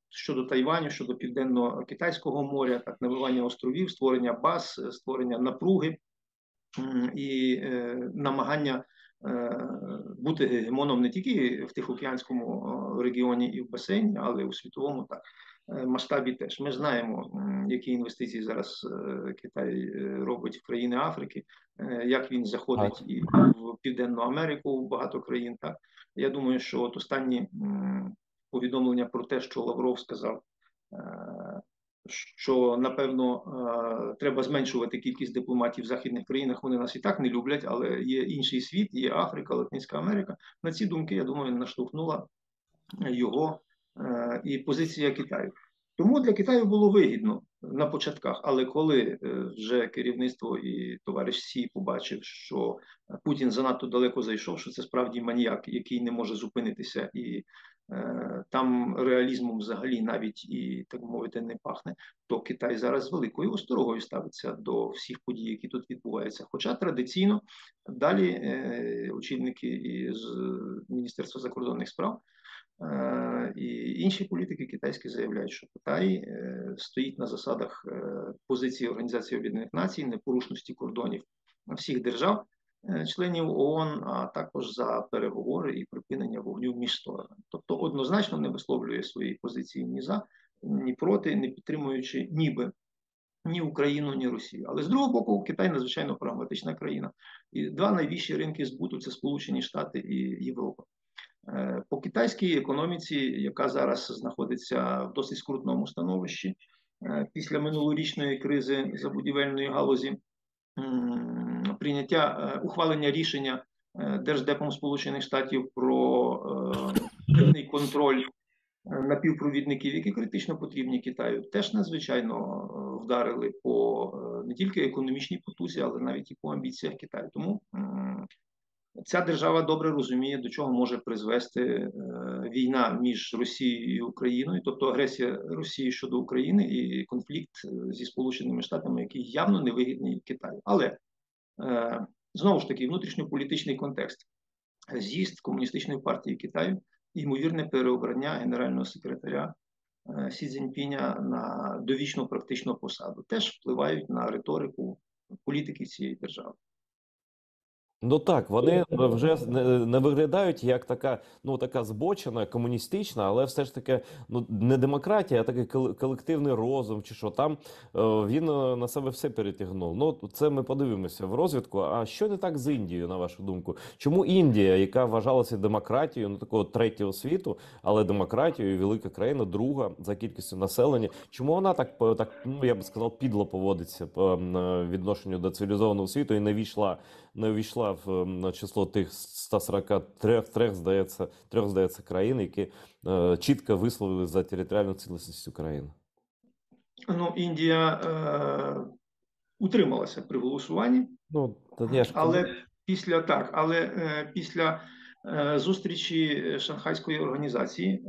щодо Тайваню, щодо Південно-Китайського моря, так, набивання островів, створення баз, створення напруги і намагання бути гегемоном не тільки в Тихоокеанському регіоні і в басейні, але й у світовому так масштабі теж. Ми знаємо, які інвестиції зараз Китай робить в країни Африки, як він заходить і в Південну Америку, в багато країн. Так. Я думаю, що от останні повідомлення про те, що Лавров сказав, що, напевно, треба зменшувати кількість дипломатів в західних країнах, вони нас і так не люблять, але є інший світ, є Африка, Латинська Америка. На ці думки, я думаю, наштовхнула його і позиція Китаю. Тому для Китаю було вигідно на початках, але коли вже керівництво і товариш Сі побачив, що Путін занадто далеко зайшов, що це справді маніяк, який не може зупинитися, і там реалізмом взагалі навіть і, так мовити, не пахне, то Китай зараз з великою осторогою ставиться до всіх подій, які тут відбуваються. Хоча традиційно далі очільники із Міністерства закордонних справ і інші політики китайські заявляють, що Китай стоїть на засадах позиції Організації Об'єднаних Націй, непорушності кордонів всіх держав, членів ООН, а також за переговори і припинення вогню між сторонами. Тобто однозначно не висловлює свої позиції ні за, ні проти, не підтримуючи ні Україну, ні Росію. Але з другого боку, Китай надзвичайно прагматична країна. І два найбільші ринки збуту – це Сполучені Штати і Європа. По китайській економіці, яка зараз знаходиться в досить скрутному становищі після минулорічної кризи забудівельної галузі, ухвалення рішення Держдепом Сполучених Штатів про певний контроль напівпровідників, які критично потрібні Китаю, теж надзвичайно вдарили по не тільки економічній потузі, але навіть і по амбіціях Китаю. Тому ця держава добре розуміє, до чого може призвести війна між Росією і Україною, тобто агресія Росії щодо України і конфлікт зі Сполученими Штатами, який явно невигідний Китаю. Але, знову ж таки, внутрішньополітичний контекст. З'їзд Комуністичної партії Китаю, ймовірне переобрання генерального секретаря Сі Цзіньпіня на довічну практичну посаду, теж впливають на риторику політики цієї держави. Ну так, вони вже не виглядають як така збочена, комуністична, але все ж таки не демократія, а такий колективний розум, чи що там він на себе все перетягнув. Ну це ми подивимося в розвідку. А що не так з Індією, на вашу думку? Чому Індія, яка вважалася демократією, такого третього світу, але демократією, велика країна, друга за кількістю населення, чому вона так я б сказав, підло поводиться по відношенню до цивілізованого світу і не ввійшла в число тих 143, здається, країн, які чітко висловили за територіальну цілісність України? Ну, Індія утрималася при голосуванні, але після зустрічі Шанхайської організації,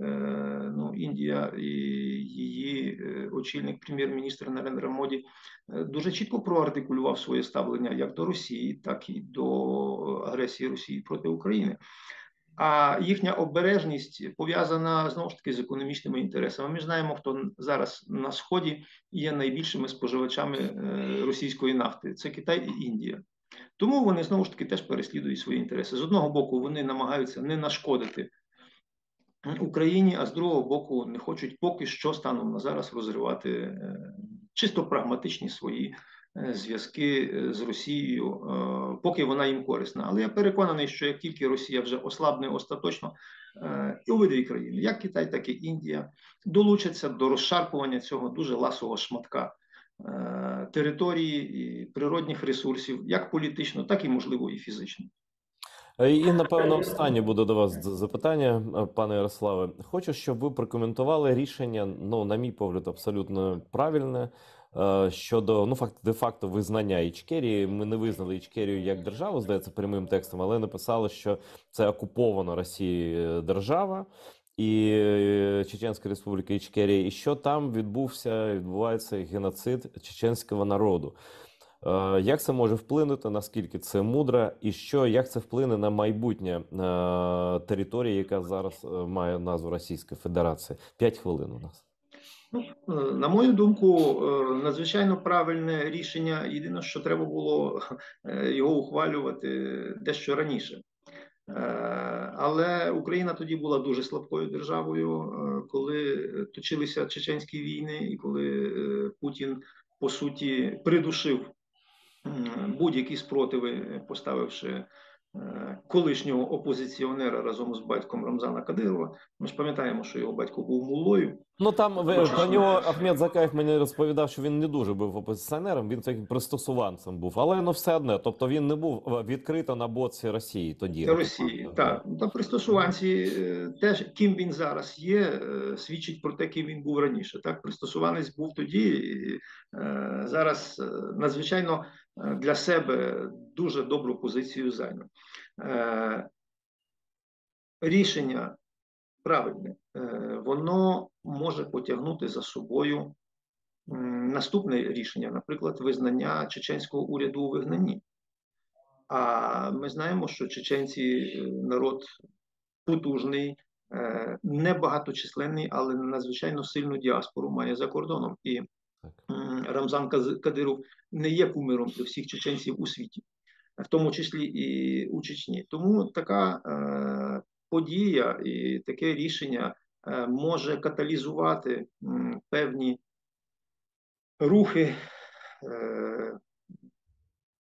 Індія і її очільник, прем'єр-міністр Нарендра Моді, дуже чітко проартикулював своє ставлення як до Росії, так і до агресії Росії проти України. А їхня обережність пов'язана, знову ж таки, з економічними інтересами. Ми знаємо, хто зараз на Сході є найбільшими споживачами російської нафти. Це Китай і Індія. Тому вони, знову ж таки, теж переслідують свої інтереси. З одного боку, вони намагаються не нашкодити Україні, а з другого боку, не хочуть поки що станом на зараз розривати чисто прагматичні свої зв'язки з Росією, поки вона їм корисна. Але я переконаний, що як тільки Росія вже ослабне остаточно, і обидві країни, як Китай, так і Індія, долучаться до розшарпування цього дуже ласого шматка території і природних ресурсів, як політично, так і, можливо, і фізично. І, напевно, останнє буде до вас запитання, пане Ярославе. Хочу, щоб ви прокоментували рішення, ну, на мій погляд, абсолютно правильне, щодо, ну, де-факто визнання Ічкерії. Ми не визнали Ічкерію як державу, здається, прямим текстом, але написали, що це окупована Росією держава і Чеченська Республіка Ічкерія, і що там відбувається геноцид чеченського народу. Як це може вплинути, наскільки це мудро, і як це вплине на майбутнє території, яка зараз має назву Російської Федерації? 5 хвилин у нас. На мою думку, надзвичайно правильне рішення. Єдине, що треба було його ухвалювати дещо раніше. Але Україна тоді була дуже слабкою державою, коли точилися чеченські війни, і коли Путін, по суті, придушив будь-які спротиви, поставивши колишнього опозиціонера разом з батьком Рамзана Кадирова. Ми ж пам'ятаємо, що його батько був муллою. Ну там про нього Ахмед Закаєв мені розповідав, що він не дуже був опозиціонером, він таким пристосуванцем був, але ну все одне, тобто він не був відкрито на боці Росії тоді. Росії, так. Та пристосуванці, теж ким він зараз є, свідчить про те, ким він був раніше. Так, пристосуванець був тоді, і зараз надзвичайно для себе дуже добру позицію зайняв. Рішення правильне, воно може потягнути за собою наступне рішення, наприклад, визнання чеченського уряду у вигнанні. А ми знаємо, що чеченці народ потужний, небагаточисленний, але надзвичайно сильну діаспору має за кордоном. І Рамзан Кадиров не є кумиром для всіх чеченців у світі, в тому числі і у Чечні. Тому така подія і таке рішення може каталізувати певні рухи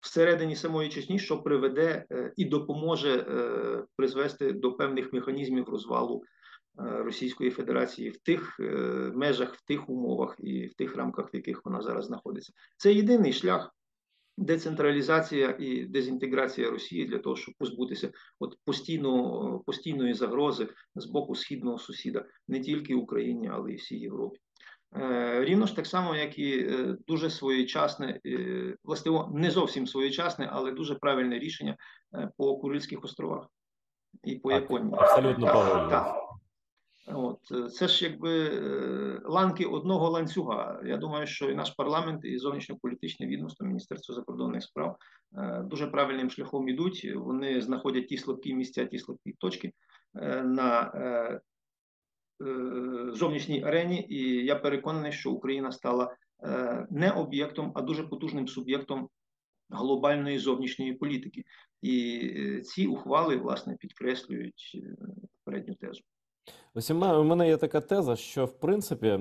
всередині самої Чечні, що приведе і допоможе призвести до певних механізмів розвалу Російської Федерації в тих межах, в тих умовах і в тих рамках, в яких вона зараз знаходиться. Це єдиний шлях децентралізація і дезінтеграція Росії для того, щоб позбутися постійної загрози з боку східного сусіда не тільки Україні, але й всій Європі. Рівно ж так само, як і дуже своєчасне, властиво не зовсім своєчасне, але дуже правильне рішення по Курильських островах і по Японії. Абсолютно правильно. От це ж якби ланки одного ланцюга. Я думаю, що і наш парламент, і зовнішньополітичне відомство, Міністерство закордонних справ дуже правильним шляхом ідуть. Вони знаходять ті слабкі місця, ті слабкі точки на зовнішній арені, і я переконаний, що Україна стала не об'єктом, а дуже потужним суб'єктом глобальної зовнішньої політики. І ці ухвали, власне, підкреслюють попередню тезу. Ось у мене є така теза, що в принципі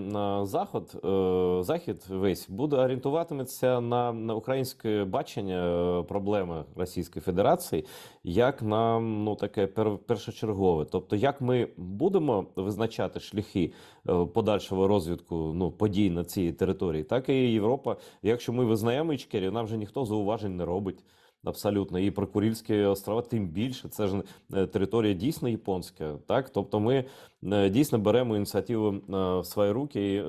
Захід весь буде орієнтуватиметься на українське бачення проблеми Російської Федерації як на таке першочергове. Тобто, як ми будемо визначати шляхи подальшого розвитку подій на цій території, так і Європа. Якщо ми визнаємо Ічкерію, нам вже ніхто зауважень не робить. Абсолютно, і про Курильські острова тим більше, це ж територія дійсно японська, так? Тобто ми дійсно беремо ініціативу в свої руки, і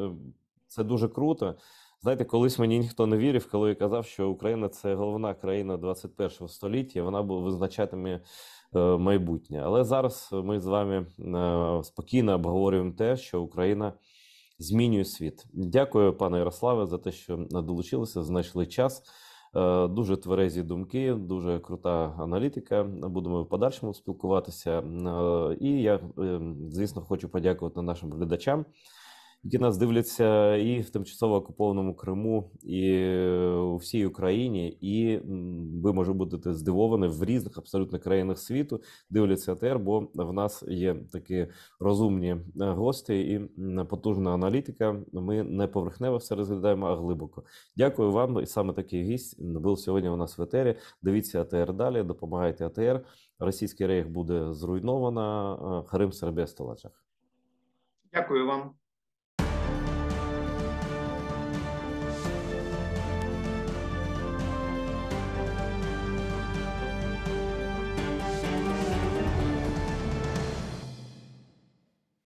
це дуже круто. Знаєте, колись мені ніхто не вірив, коли я казав, що Україна – це головна країна 21 століття, вона визначатиме майбутнє. Але зараз ми з вами спокійно обговорюємо те, що Україна змінює світ. Дякую, пане Ярославе, за те, що долучилися, знайшли час. Дуже тверезі думки, дуже крута аналітика. Будемо в подальшому спілкуватися. І я, звісно, хочу подякувати нашим глядачам. які нас дивляться і в тимчасово окупованому Криму, і у всій Україні. І ви може будете здивовані в різних абсолютно країнах світу. Дивляться АТР, бо в нас є такі розумні гості і потужна аналітика. Ми не поверхнево все розглядаємо, а глибоко. Дякую вам. І саме такий гість був сьогодні у нас в етері. Дивіться АТР далі, допомагайте АТР. Російський рейх буде зруйновано. Крим Сербія Столачах. Дякую вам.